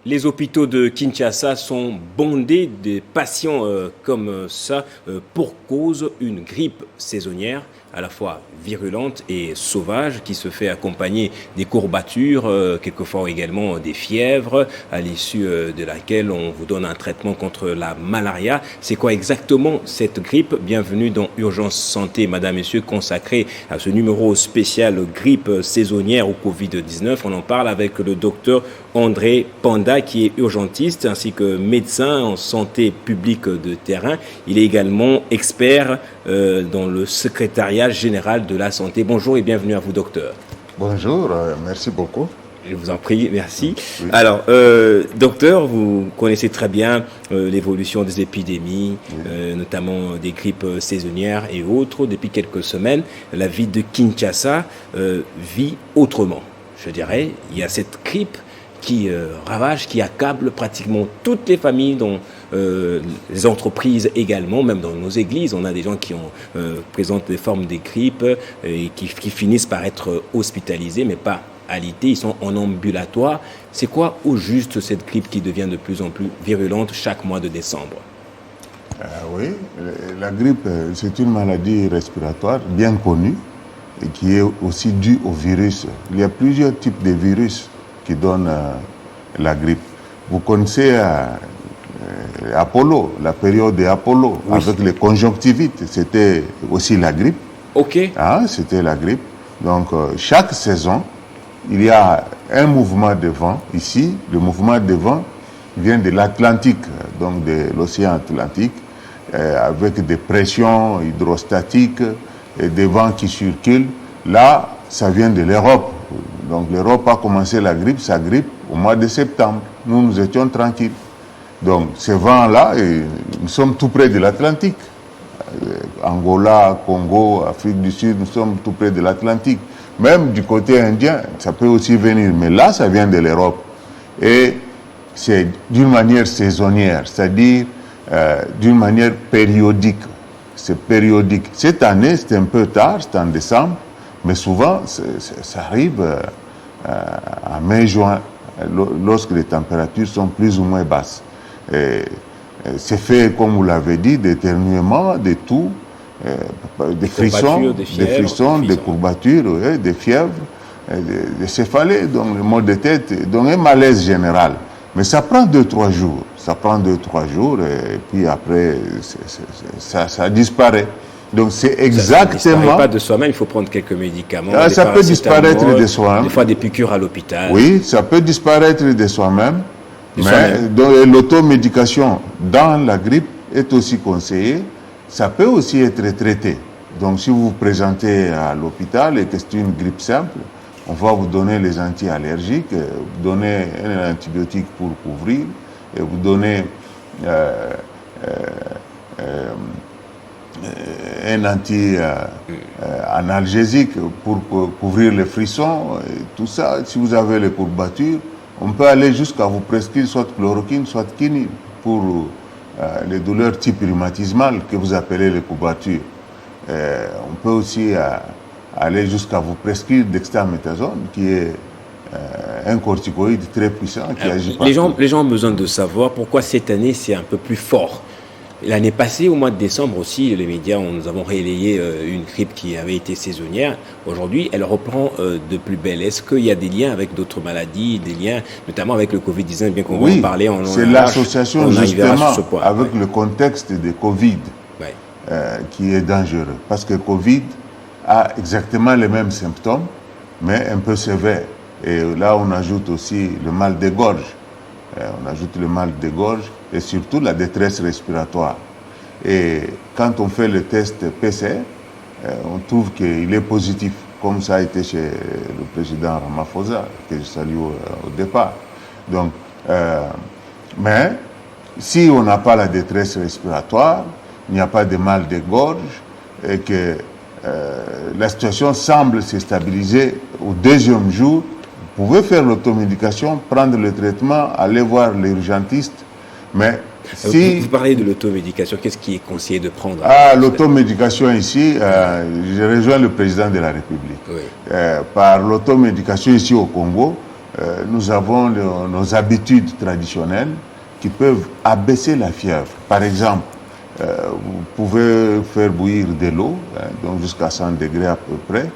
Les hôpitaux de Kinshasa sont bondés de patients comme ça pour cause une grippe saisonnière à la fois virulente et sauvage qui se fait accompagner des courbatures, quelquefois également des fièvres, à l'issue de laquelle on vous donne un traitement contre la malaria. C'est quoi exactement cette grippe? Bienvenue dans Urgence Santé, madame, messieurs, consacré à ce numéro spécial grippe saisonnière ou Covid-19. On en parle avec le docteur André Panda, qui est urgentiste ainsi que médecin en santé publique de terrain. Il est également expert dans le secrétariat général de la santé. Bonjour et bienvenue à vous, docteur. Bonjour, merci beaucoup. Je vous en prie, merci. Oui. Alors, docteur, vous connaissez très bien l'évolution des épidémies, notamment des grippes saisonnières et autres. Depuis quelques semaines, la ville de Kinshasa vit autrement. Je dirais, il y a cette grippe qui ravage, qui accable pratiquement toutes les familles, dont les entreprises également, même dans nos églises. On a des gens qui présentent des formes de grippe et qui finissent par être hospitalisés, mais pas alité, ils sont en ambulatoire. C'est quoi au juste cette grippe qui devient de plus en plus virulente chaque mois de décembre? Oui, la grippe, c'est une maladie respiratoire bien connue et qui est aussi due au virus. Il y a plusieurs types de virus qui donnent la grippe. Vous connaissez Apollo, la période d'Apollo, oui, avec les conjonctivites, c'était aussi la grippe. Ok. C'était la grippe. Donc, chaque saison, il y a un mouvement de vent. Ici, le mouvement de vent vient de l'Atlantique, donc de l'océan Atlantique, avec des pressions hydrostatiques et des vents qui circulent. Là, ça vient de l'Europe. Donc l'Europe a commencé sa grippe au mois de septembre. Nous étions tranquilles. Donc ces vents-là, nous sommes tout près de l'Atlantique. Angola, Congo, Afrique du Sud, nous sommes tout près de l'Atlantique. Même du côté indien, ça peut aussi venir. Mais là, ça vient de l'Europe. Et c'est d'une manière saisonnière, c'est-à-dire d'une manière périodique. C'est périodique. Cette année, c'est un peu tard, c'est en décembre. Mais souvent, ça arrive en mai-juin, lorsque les températures sont plus ou moins basses. C'est fait, comme vous l'avez dit, d'éternuements, de tout, des frissons, des courbatures, des fièvres, des céphalées, donc le mal de tête, donc un malaise général. Mais ça prend 2-3 jours. Ça prend 2-3 jours et puis après, ça disparaît. Donc c'est exactement... Ça ne disparaît pas de soi-même, il faut prendre quelques médicaments. Ça peut disparaître de soi-même. Des fois des piqûres à l'hôpital. Oui, ça peut disparaître de soi-même. Mais l'automédication dans la grippe est aussi conseillée. Ça peut aussi être traité. Donc si vous vous présentez à l'hôpital et que c'est une grippe simple, on va vous donner les anti-allergiques, vous donner un antibiotique pour couvrir, et vous donner un anti-analgésique pour couvrir les frissons, et tout ça. Si vous avez les courbatures, on peut aller jusqu'à vous prescrire soit chloroquine, soit quinine pour les douleurs type rhumatismales que vous appelez les courbatures. On peut aussi aller jusqu'à vous prescrire dextaméthasone, qui est un corticoïde très puissant qui agit partout. Les gens ont besoin de savoir pourquoi cette année c'est un peu plus fort. L'année passée, au mois de décembre aussi, les médias, nous avons relayé une grippe qui avait été saisonnière. Aujourd'hui, elle reprend de plus belle. Est-ce qu'il y a des liens avec d'autres maladies, des liens notamment avec le Covid-19, bien qu'on va en parler en c'est l'association justement avec le contexte de Covid qui est dangereux. Parce que Covid a exactement les mêmes symptômes, mais un peu sévères. Et là, on ajoute aussi le mal de gorge. On ajoute le mal de gorge et surtout la détresse respiratoire. Et quand on fait le test PCR, on trouve qu'il est positif, comme ça a été chez le président Ramaphosa, que je salue au départ. Donc, mais si on n'a pas la détresse respiratoire, il n'y a pas de mal de gorge et que la situation semble se stabiliser au deuxième jour, vous pouvez faire l'automédication, prendre le traitement, aller voir l'urgentiste, mais si... Vous parlez de l'automédication, qu'est-ce qui est conseillé de prendre? L'automédication ici, je rejoins le président de la République. Oui. Par l'automédication ici au Congo, nous avons nos habitudes traditionnelles qui peuvent abaisser la fièvre. Par exemple, vous pouvez faire bouillir de l'eau, donc jusqu'à 100 degrés à peu près.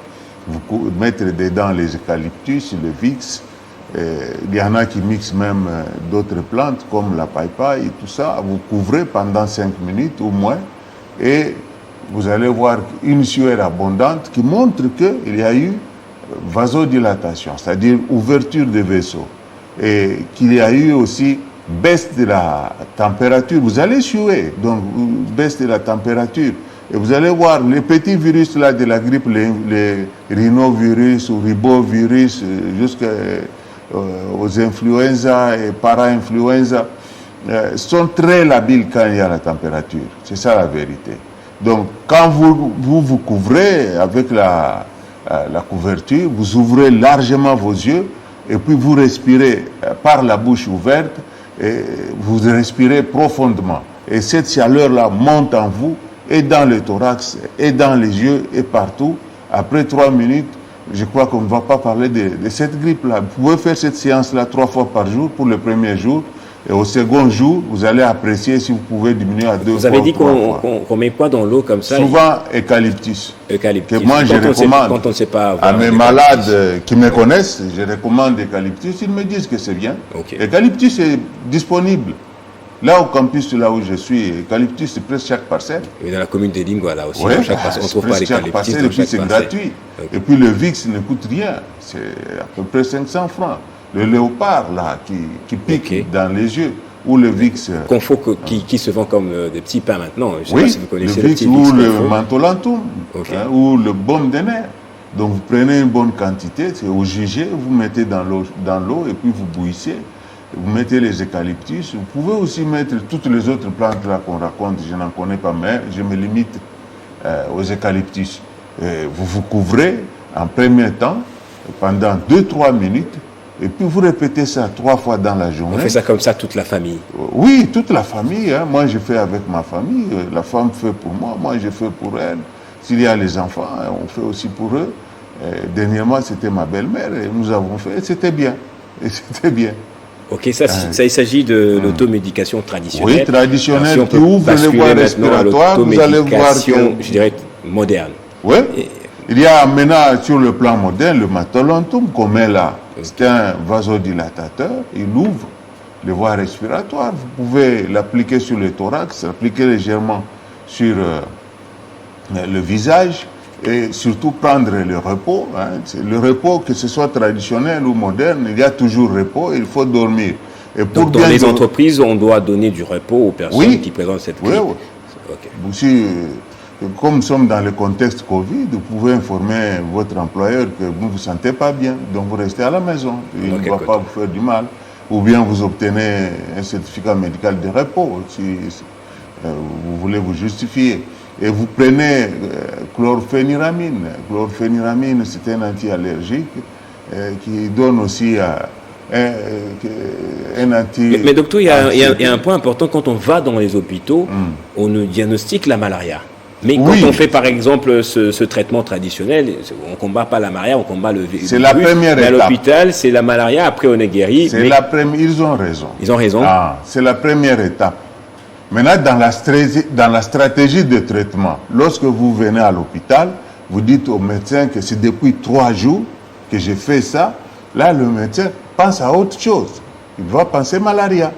Vous mettre dedans les eucalyptus, le vix. Il y en a qui mixent même d'autres plantes comme la paille et tout ça. Vous couvrez pendant 5 minutes ou moins et vous allez voir une sueur abondante qui montre qu'il y a eu vasodilatation, c'est-à-dire ouverture des vaisseaux, et qu'il y a eu aussi baisse de la température. Vous allez suer, donc baisse de la température. Et vous allez voir les petits virus là de la grippe, les rhinovirus ou ribovirus, jusqu'aux influenza et para-influenza, sont très labiles quand il y a la température. C'est ça la vérité. Donc, quand vous couvrez avec la couverture, vous ouvrez largement vos yeux et puis vous respirez par la bouche ouverte et vous respirez profondément. Et cette chaleur-là monte en vous et dans le thorax, et dans les yeux, et partout. Après 3 minutes, je crois qu'on ne va pas parler de cette grippe-là. Vous pouvez faire cette séance-là 3 fois par jour pour le premier jour. Et au second jour, vous allez apprécier si vous pouvez diminuer à 2 fois. Vous avez dit qu'on met quoi dans l'eau comme ça? Souvent, eucalyptus. Eucalyptus. Que moi, je recommande quand on ne sait pas à mes malades qui me connaissent, je recommande eucalyptus. Ils me disent que c'est bien. Okay. Eucalyptus est disponible. Là, au campus, là où je suis, eucalyptus, c'est presque chaque parcelle. Et dans la commune de Lingua, là aussi, ouais, dans chaque parcelle, on trouve pas l'eucalyptus. Et puis, c'est gratuit. Okay. Et puis, le VIX ne coûte rien. C'est à peu près 500 francs. Le léopard, là, qui pique dans les yeux, ou le VIX. Qui se vend comme des petits pains maintenant. Je sais oui, pas si vous connaissez le VIX ou le mentholatum, ou le baume de nerfs. Donc, vous prenez une bonne quantité, c'est au jugé, vous mettez dans l'eau et puis vous bouillissez. Vous mettez les eucalyptus. Vous pouvez aussi mettre toutes les autres plantes là qu'on raconte. Je n'en connais pas, mais je me limite aux eucalyptus. Vous vous couvrez en premier temps pendant 2-3 minutes et puis vous répétez ça 3 fois dans la journée. On fait ça comme ça toute la famille? Oui, toute la famille. Hein. Moi, je fais avec ma famille. La femme fait pour moi, moi je fais pour elle. S'il y a les enfants, on fait aussi pour eux. Dernièrement, c'était ma belle-mère et nous avons fait. Et c'était bien. Et c'était bien. Ok, ça il s'agit de l'automédication traditionnelle. Oui, traditionnelle, si qui ouvre les voies respiratoires, vous allez voir que... je dirais, moderne. Oui, il y a maintenant, sur le plan moderne, le mentholatum qu'on met là. C'est un vasodilatateur, il ouvre les voies respiratoires. Vous pouvez l'appliquer sur le thorax, l'appliquer légèrement sur le visage et surtout prendre le repos. Hein. Le repos, que ce soit traditionnel ou moderne, il y a toujours repos et il faut dormir. Et pour donc dans les entreprises, on doit donner du repos aux personnes qui présentent cette grippe. Oui. Okay. Si, comme nous sommes dans le contexte Covid, vous pouvez informer votre employeur que vous ne vous sentez pas bien, donc vous restez à la maison. Il ne va pas vous faire du mal. Ou bien vous obtenez un certificat médical de repos si vous voulez vous justifier. Et vous prenez chlorphéniramine. Chlorphéniramine, c'est un anti-allergique qui donne aussi un anti... Mais docteur, il y a un point important. Quand on va dans les hôpitaux, on nous diagnostique la malaria. Mais quand on fait, par exemple, ce traitement traditionnel, on ne combat pas la malaria, on combat le virus. C'est la première étape. À l'hôpital, c'est la malaria, après on est guéri. Ils ont raison. Ils ont raison. C'est la première étape. Maintenant, dans la stratégie de traitement, lorsque vous venez à l'hôpital, vous dites au médecin que c'est depuis 3 jours que j'ai fait ça. Là, le médecin pense à autre chose. Il va penser malaria.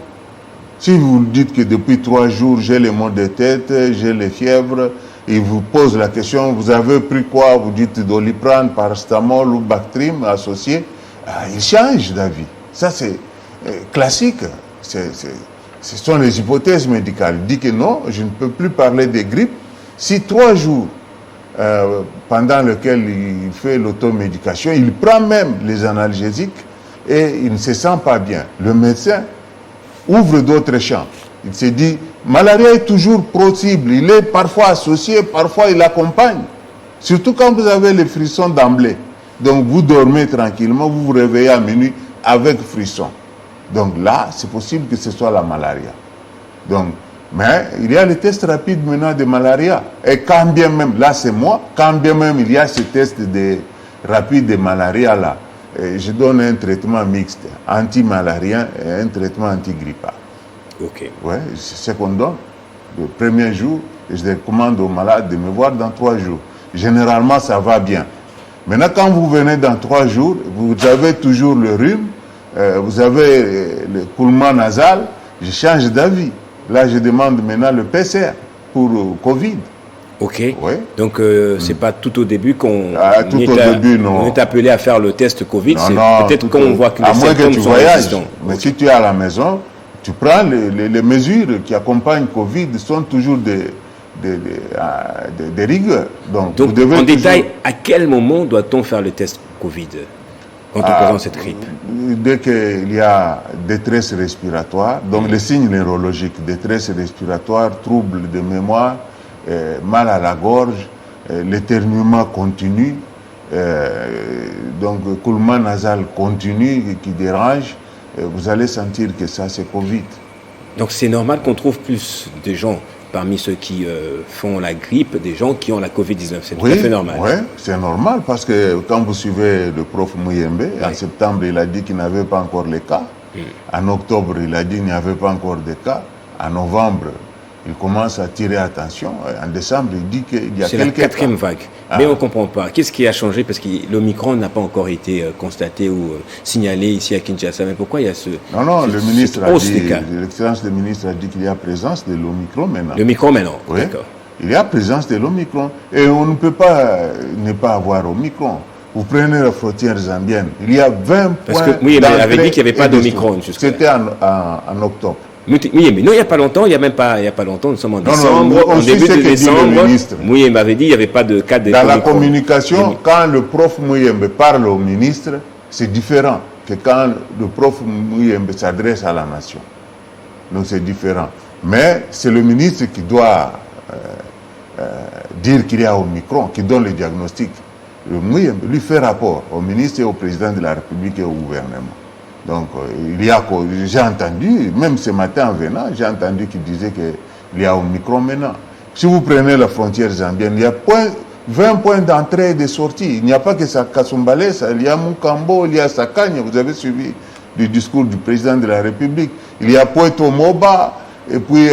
Si vous dites que depuis 3 jours, j'ai les maux de tête, j'ai les fièvres, il vous pose la question, vous avez pris quoi? Vous dites Doliprane, paracétamol ou Bactrim associé. Il change d'avis. Ça, c'est classique. Ce sont les hypothèses médicales. Il dit que non, je ne peux plus parler de grippe. Si 3 jours pendant lesquels il fait l'automédication, il prend même les analgésiques et il ne se sent pas bien. Le médecin ouvre d'autres champs. Il se dit, malaria est toujours possible. Il est parfois associé, parfois il accompagne. Surtout quand vous avez les frissons d'emblée. Donc vous dormez tranquillement, vous vous réveillez à minuit avec frissons. Donc là, c'est possible que ce soit la malaria. Donc, mais il y a les tests rapides maintenant de malaria. Et quand bien même, là c'est moi, quand bien même il y a ces tests rapides de malaria là, je donne un traitement mixte, anti-malarien et un traitement anti-grippal. Ok. Ouais, c'est ce qu'on donne. Le premier jour, je recommande aux malades de me voir dans 3 jours. Généralement, ça va bien. Maintenant, quand vous venez dans 3 jours, vous avez toujours le rhume, vous avez le coulement nasal, je change d'avis. Là, je demande maintenant le PCR pour Covid. Ok. Ouais. Donc, c'est pas tout au début qu'on on est appelé à faire le test Covid. Non, c'est peut-être quand on voit que les symptômes sont résistants. Mais si tu es à la maison, tu prends les mesures qui accompagnent Covid sont toujours des rigueurs. Donc en détail, à quel moment doit-on faire le test Covid quand on présente cette grippe? Dès qu'il y a détresse respiratoire, donc les signes neurologiques, détresse respiratoire, troubles de mémoire, mal à la gorge, l'éternuement continu, donc coulement nasal continu qui dérange, vous allez sentir que ça c'est Covid. Donc c'est normal qu'on trouve plus de gens parmi ceux qui font la grippe, des gens qui ont la Covid-19. C'est tout à fait normal. Oui, c'est normal parce que quand vous suivez le prof Mouyembe, en septembre, il a dit qu'il n'avait pas encore les cas. En octobre, il a dit qu'il n'y avait pas encore de cas. En novembre, il commence à tirer attention. En décembre, il dit qu'il y a quelques cas. C'est la 4e vague. Mais on ne comprend pas. Qu'est-ce qui a changé? Parce que l'Omicron n'a pas encore été constaté ou signalé ici à Kinshasa. Mais pourquoi il y a ce... Non, le ministre a dit, l'excellence du ministre a dit qu'il y a présence de l'Omicron maintenant. L'Omicron maintenant, oui. D'accord. Il y a présence de l'Omicron. Et on ne peut pas ne pas avoir Omicron. Vous prenez la frontière zambienne, il y a 20 Parce points. que oui, il avait dit qu'il n'y avait pas d'Omicron. C'était en octobre. Oui, mais non, il n'y a pas longtemps, il n'y a pas longtemps, nous sommes en décembre, en début de décembre. Oui, il m'avait dit qu'il n'y avait pas de cas de... Dans la communication, quand le prof Mouyembe parle au ministre, c'est différent que quand le prof Mouyembe s'adresse à la nation. Donc c'est différent. Mais c'est le ministre qui doit dire qu'il y a Omicron, qui donne le diagnostic. Le Mouyembe lui fait rapport au ministre et au président de la République et au gouvernement. Donc, j'ai entendu, même ce matin en venant, j'ai entendu qu'il disait qu'il y a Omicron maintenant. Si vous prenez la frontière zambienne, il y a 20 points d'entrée et de sortie. Il n'y a pas que ça Kasumbalé, il y a Mukambo, il y a Sakanya. Vous avez suivi le discours du président de la République. Il y a Puerto Moba, et puis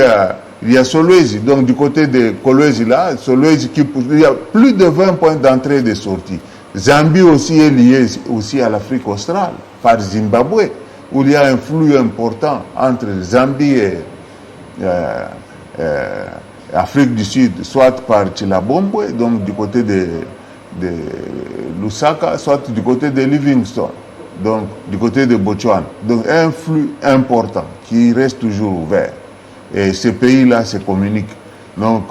il y a Solwezi. Donc, du côté de Kolwezi, là, Solwezi, il y a plus de 20 points d'entrée et de sortie. Zambie aussi est lié aussi à l'Afrique australe, par Zimbabwe, où il y a un flux important entre Zambie et Afrique du Sud, soit par Chilabombo, donc du côté de Lusaka, soit du côté de Livingstone, donc du côté de Botswana. Donc un flux important qui reste toujours ouvert. Et ces pays-là se communiquent. Donc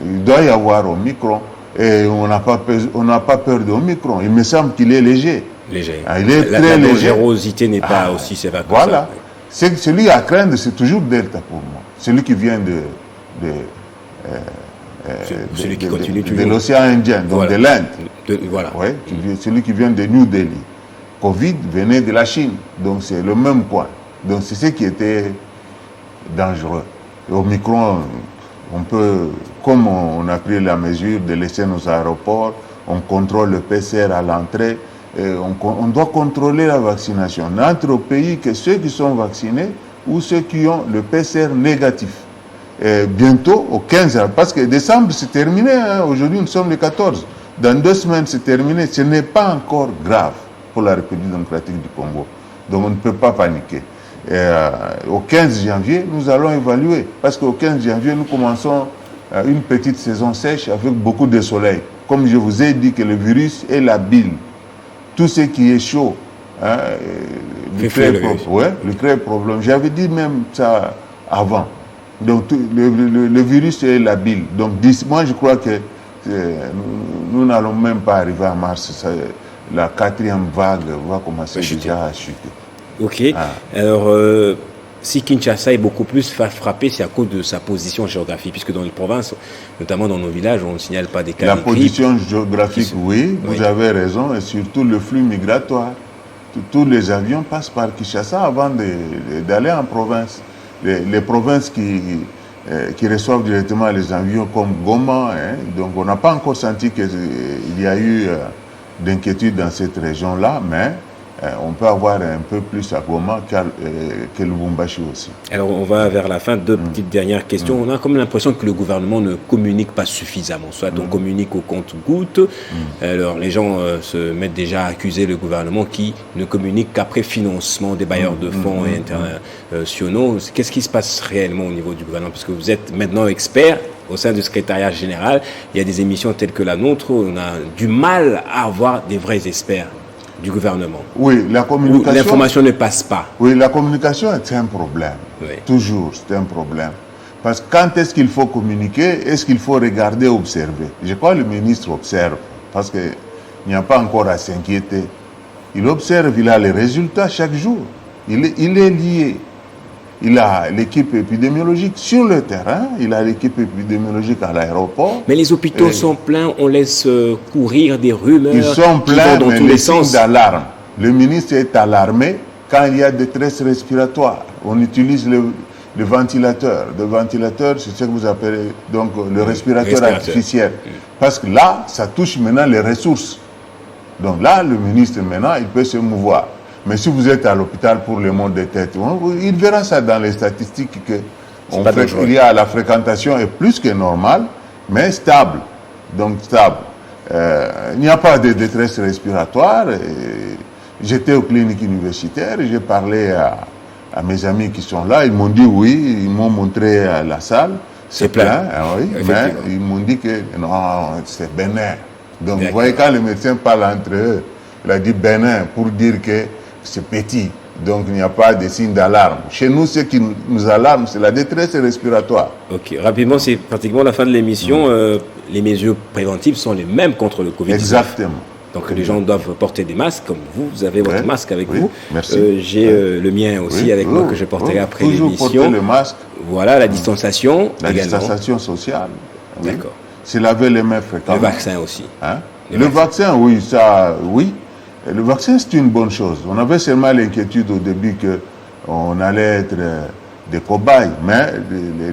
il doit y avoir Omicron. Et on n'a pas peur d'Omicron. Il me semble qu'il est léger. Léger. Il est très la léger. La dangerosité n'est pas aussi sévère que voilà. Ça. Celui à craindre, c'est toujours Delta pour moi. Celui qui vient de l'océan Indien, donc voilà. De l'Inde. Voilà. Ouais, celui qui vient de New Delhi. Covid venait de la Chine. Donc c'est le même point. Donc c'est ce qui était dangereux. Omicron, on peut, comme on a pris la mesure de laisser nos aéroports, on contrôle le PCR à l'entrée, on doit contrôler la vaccination. N'entre au pays que ceux qui sont vaccinés ou ceux qui ont le PCR négatif. Et bientôt, au 15, parce que décembre c'est terminé, hein, aujourd'hui nous sommes le 14. Dans 2 semaines c'est terminé. Ce n'est pas encore grave pour la République démocratique du Congo. Donc on ne peut pas paniquer. Au 15 janvier, nous allons évaluer. Parce qu'au 15 janvier, nous commençons une petite saison sèche avec beaucoup de soleil. Comme je vous ai dit que le virus est la bile. Tout ce qui est chaud, hein, lui crée problème. J'avais dit même ça avant. Donc le virus est la bile. Donc moi je crois que nous n'allons même pas arriver à mars. La 4e vague va commencer déjà à chuter. Ok. Alors, si Kinshasa est beaucoup plus frappé, c'est à cause de sa position géographique, puisque dans les provinces, notamment dans nos villages, on ne signale pas des cas La de position géographique, oui, vous avez raison, et surtout le flux migratoire. Tous les avions passent par Kinshasa avant d'aller en province. Les provinces qui reçoivent directement les avions comme Goma, hein, donc on n'a pas encore senti qu'il y a eu d'inquiétude dans cette région-là, mais on peut avoir un peu plus à Goma que Lubumbashi aussi. Alors on va vers la fin, deux petites dernières questions. On a comme l'impression que le gouvernement ne communique pas suffisamment. Soit on communique au compte-gouttes. Alors les gens se mettent déjà à accuser le gouvernement qui ne communique qu'après financement des bailleurs de fonds internationaux. Qu'est-ce qui se passe réellement au niveau du gouvernement? Parce que vous êtes maintenant expert au sein du secrétariat général. Il y a des émissions telles que la nôtre où on a du mal à avoir des vrais experts du gouvernement. Oui, la communication... L'information ne passe pas. Oui, la communication, c'est un problème. Oui. Toujours, c'est un problème. Parce que quand est-ce qu'il faut communiquer? Est-ce qu'il faut regarder, observer? Je crois que le ministre observe, parce qu'il n'y a pas encore à s'inquiéter. Il observe, il a les résultats chaque jour. Il est lié. Il a l'équipe épidémiologique sur le terrain, il a l'équipe épidémiologique à l'aéroport. Mais les hôpitaux sont pleins, on laisse courir des rumeurs. Ils sont pleins, dans tous les signes d'alarme. Le ministre est alarmé quand il y a détresse respiratoire. On utilise le ventilateur. Le ventilateur, c'est ce que vous appelez donc le respirateur artificiel. Parce que là, ça touche maintenant les ressources. Donc là, le ministre maintenant, il peut se mouvoir. Mais si vous êtes à l'hôpital pour le mal de tête, il verra ça dans les statistiques qu'il y a la fréquentation est plus que normale, mais stable. Donc stable. Il n'y a pas de détresse respiratoire. J'étais aux cliniques universitaires, j'ai parlé à mes amis qui sont là, ils m'ont dit oui, ils m'ont montré la salle. C'est plein. Oui, mais ils m'ont dit que non, c'est bénin. Donc vous voyez, quand les médecins parlent entre eux, il a dit bénin pour dire que c'est petit, donc il n'y a pas de signe d'alarme. Chez nous, ce qui nous alarme, c'est la détresse respiratoire. Ok, rapidement, c'est pratiquement la fin de l'émission. Les mesures préventives sont les mêmes contre le Covid-19. Exactement. Donc les gens doivent porter des masques, comme vous avez votre masque avec vous. Merci. J'ai le mien aussi avec moi que je porterai après l'émission. Toujours porter le masque. Voilà, la distanciation La distanciation sociale. D'accord. Se laver les mains fréquemment. Le vaccin aussi. Hein? Le vaccin, oui, ça, oui. Le vaccin, c'est une bonne chose. On avait seulement l'inquiétude au début qu'on allait être des cobayes, mais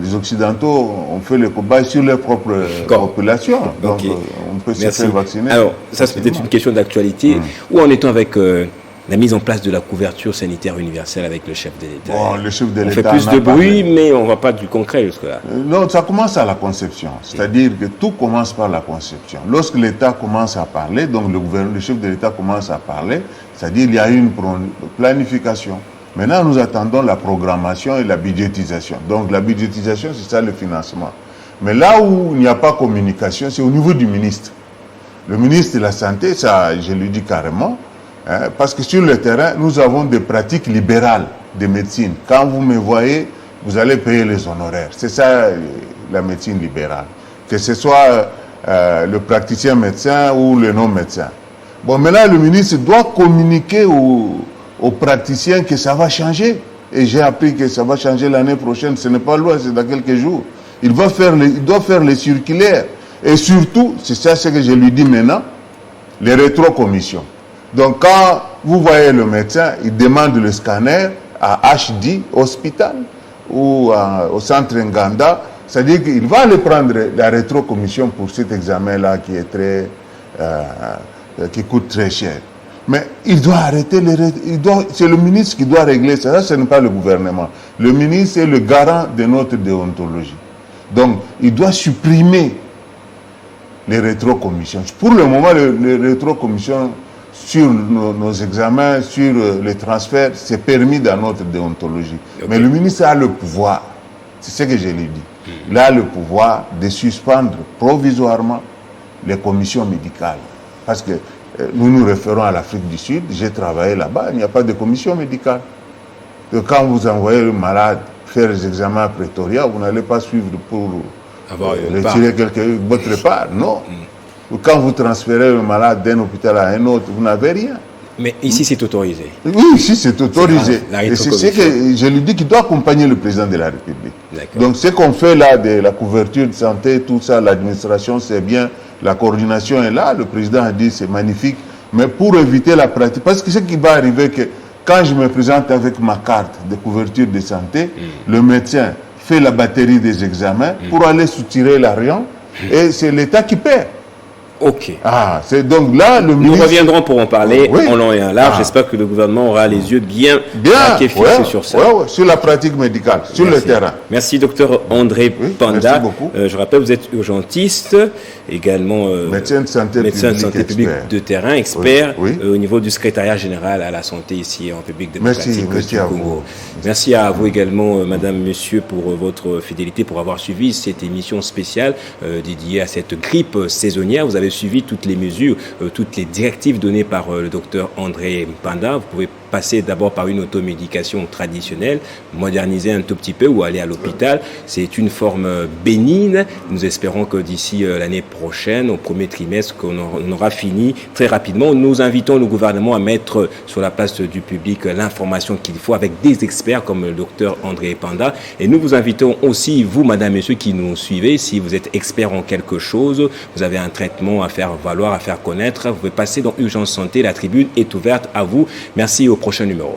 les Occidentaux ont fait les cobayes sur leur propre population. Donc, on peut se faire vacciner. Alors, ça, c'est peut-être une question d'actualité. Où en est-on avec la mise en place de la couverture sanitaire universelle avec le chef de l'État? Bon, le chef de On l'État fait plus de bruit, mais on ne va pas du concret jusque-là. Non, ça commence à la conception. C'est-à-dire que tout commence par la conception. Lorsque l'État commence à parler, donc le chef de l'État commence à parler, c'est-à-dire qu'il y a une planification. Maintenant, nous attendons la programmation et la budgétisation. Donc, la budgétisation, c'est ça le financement. Mais là où il n'y a pas communication, c'est au niveau du ministre. Le ministre de la Santé, ça, je lui dis carrément, parce que sur le terrain, nous avons des pratiques libérales de médecine. Quand vous me voyez, vous allez payer les honoraires. C'est ça la médecine libérale. Que ce soit le praticien médecin ou le non-médecin. Bon, maintenant, le ministre doit communiquer aux praticiens que ça va changer. Et j'ai appris que ça va changer l'année prochaine. Ce n'est pas loin, c'est dans quelques jours. Il doit faire les circulaires. Et surtout, c'est ça ce que je lui dis maintenant, les rétrocommissions. Donc, quand vous voyez le médecin, il demande le scanner à HD Hospital ou au centre Nganda, c'est-à-dire qu'il va aller prendre la rétrocommission pour cet examen-là qui est qui coûte très cher. Mais il doit arrêter c'est le ministre qui doit régler ça. Ça, ce n'est pas le gouvernement. Le ministre est le garant de notre déontologie. Donc, il doit supprimer les rétrocommissions. Pour le moment, les rétrocommissions sur nos examens, sur les transferts, c'est permis dans notre déontologie. Okay. Mais le ministre a le pouvoir, c'est ce que je lui dis, il a le pouvoir de suspendre provisoirement les commissions médicales. Parce que nous nous référons à l'Afrique du Sud, j'ai travaillé là-bas, il n'y a pas de commission médicale. Donc, quand vous envoyez le malade faire les examens à Pretoria, vous n'allez pas suivre pour retirer votre part, non. Quand vous transférez le malade d'un hôpital à un autre, vous n'avez rien. Mais ici, c'est autorisé. Oui, ici, c'est autorisé. Et c'est ce que je lui dis qu'il doit accompagner le président de la République. Donc, ce qu'on fait là, de la couverture de santé, tout ça, l'administration, c'est bien. La coordination est là. Le président a dit c'est magnifique. Mais pour éviter la pratique, parce que ce qui va arriver, que quand je me présente avec ma carte de couverture de santé, le médecin fait la batterie des examens pour aller soutirer l'argent et c'est l'État qui paie. Ok. C'est donc là le Nous reviendrons pour en parler en long et en large. J'espère que le gouvernement aura les yeux bien fixés sur ça. Sur la pratique médicale, sur le terrain. Merci, docteur André Panda. Merci beaucoup. Je rappelle, vous êtes urgentiste, également médecin de santé publique de terrain, expert au niveau du secrétariat général à la santé ici en République démocratique du Congo. Merci à vous également, madame, monsieur, pour votre fidélité, pour avoir suivi cette émission spéciale dédiée à cette grippe saisonnière. Vous avez suivi toutes les mesures, toutes les directives données par le docteur André Panda. Vous pouvez passer d'abord par une automédication traditionnelle, moderniser un tout petit peu ou aller à l'hôpital. C'est une forme bénigne. Nous espérons que d'ici l'année prochaine, au premier trimestre, qu'on aura fini très rapidement. Nous invitons le gouvernement à mettre sur la place du public l'information qu'il faut avec des experts comme le docteur André Panda. Et nous vous invitons aussi, vous, madame, messieurs, qui nous suivez, si vous êtes expert en quelque chose, vous avez un traitement à faire valoir, à faire connaître, vous pouvez passer dans Urgence Santé. La tribune est ouverte à vous. Merci, au prochain numéro.